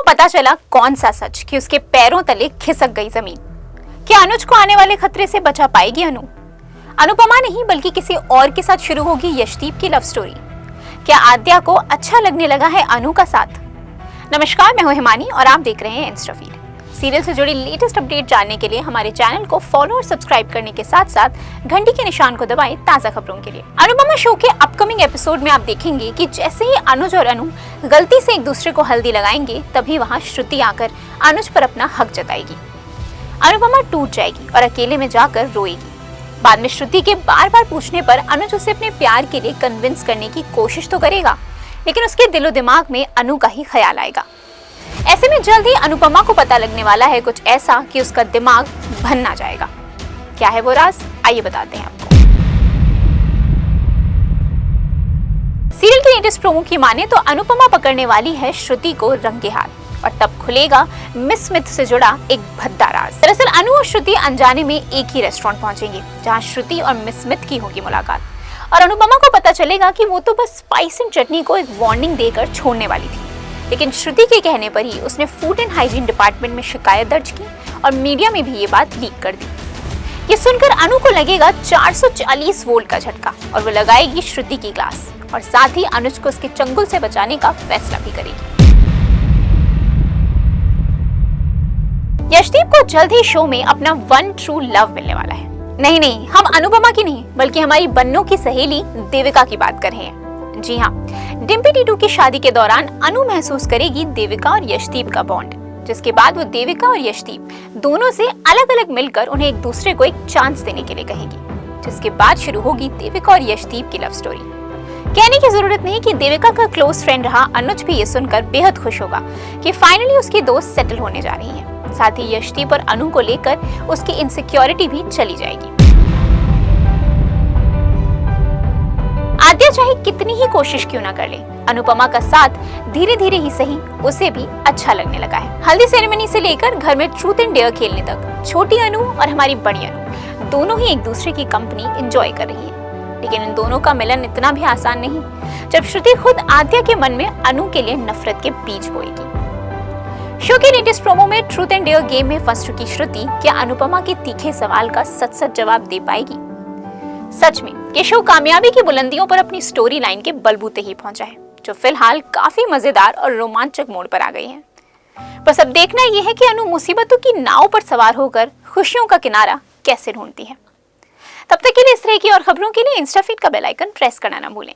पता चला कौन सा सच कि उसके पैरों तले खिसक गई जमीन। क्या अनुज को आने वाले खतरे से बचा पाएगी अनुपमा नहीं बल्कि किसी और के साथ शुरू होगी यशदीप की लव स्टोरी। क्या आद्या को अच्छा लगने लगा है अनु का साथ? नमस्कार, मैं हूं हिमानी और आप देख रहे हैं इंस्टाफीड। सीरियल से जुड़ी लेटेस्ट अपडेट जानने के लिए हमारे चैनल को फॉलो और सब्सक्राइब करने के साथ साथ घंटी के निशान को दबाएं ताजा खबरों के लिए। अनुपमा शो के अपकमिंग एपिसोड में आप देखेंगे कि जैसे ही अनुज और अनु गलती से एक दूसरे को हल्दी लगाएंगे, तभी वहां श्रुति आकर अनुज पर अपना हक जताएगी। अनुपमा टूट जाएगी और अकेले में जाकर रोएगी। बाद में श्रुति के बार बार पूछने पर अनुज उसे अपने प्यार के लिए कन्विंस करने की कोशिश तो करेगा, लेकिन उसके दिलो दिमाग में अनु का ही ख्याल आएगा। ऐसे में जल्द ही अनुपमा को पता लगने वाला है कुछ ऐसा कि उसका दिमाग भन्ना जाएगा। क्या है वो राज, आइए बताते हैं आपको। सीरियल की लेटेस्ट प्रोमो की माने तो अनुपमा पकड़ने वाली है श्रुति को रंगे हाथ और तब खुलेगा मिस स्मिथ से जुड़ा एक भद्दा राज। दरअसल अनु और श्रुति अनजाने में एक ही रेस्टोरेंट पहुंचेंगे जहां श्रुति और मिस स्मिथ की होगी मुलाकात और अनुपमा को पता चलेगा कि वो तो बस स्पाइस एंड चटनी को एक वार्निंग देकर छोड़ने वाली थी, लेकिन श्रुति के कहने पर ही उसने फूड एंड हाइजीन डिपार्टमेंट में शिकायत दर्ज की और मीडिया में भी ये बात लीक कर दी। ये सुनकर अनु को लगेगा 440 वोल्ट का झटका और वो लगाएगी श्रुति की क्लास और साथ ही अनुज को उसके चंगुल से बचाने का फैसला भी करेगी। यशदीप को जल्द ही शो में अपना वन ट्रू लव मिलने वाला है। नहीं, हम अनुपमा की नहीं बल्कि हमारी बन्नों की सहेली देविका की बात कर रहे हैं। जी हाँ, डिम्पी टीटू की शादी के दौरान अनु महसूस करेगी देविका और यशदीप का बॉन्ड, जिसके बाद वो देविका और यशदीप दोनों से अलग अलग मिलकर उन्हें एक दूसरे को एक चांस देने के लिए कहेगी, जिसके बाद शुरू होगी देविका और यशदीप की लव स्टोरी। कहने की जरूरत नहीं कि देविका का क्लोज फ्रेंड रहा अनुज भी ये सुनकर बेहद खुश होगा कि फाइनली उसकी दोस्त सेटल होने जा रही है। साथ ही यशदीप और अनु को लेकर उसकी इनसिक्योरिटी भी चली जाएगी। आद्या चाहे कितनी ही कोशिश क्यों ना कर ले, अनुपमा का साथ धीरे धीरे ही सही उसे भी अच्छा लगने लगा है। हल्दी सेरेमनी से लेकर घर में ट्रूथ एंड डेयर खेलने तक छोटी अनु और हमारी बड़ी अनु दोनों ही एक दूसरे की कंपनी एंजॉय कर रही है। लेकिन इन दोनों का मिलन इतना भी आसान नहीं जब श्रुति खुद आद्या के मन में अनु के लिए नफरत के बीज बोएगी। शो के लेटेस्ट प्रोमो में ट्रूथ एंड डेयर गेम में फंस चुकी श्रुति क्या अनुपमा के तीखे सवाल का सच सच जवाब दे पाएगी? सच में ये शो कामयाबी की बुलंदियों पर अपनी स्टोरी लाइन के बलबूते ही पहुंचा है, जो फिलहाल काफी मजेदार और रोमांचक मोड़ पर आ गई है। बस अब देखना यह है कि अनु मुसीबतों की नाव पर सवार होकर खुशियों का किनारा कैसे ढूंढती है। तब तक के लिए इस तरह की और खबरों के लिए इंस्टाफीड का बेल आइकन प्रेस करना ना भूलें।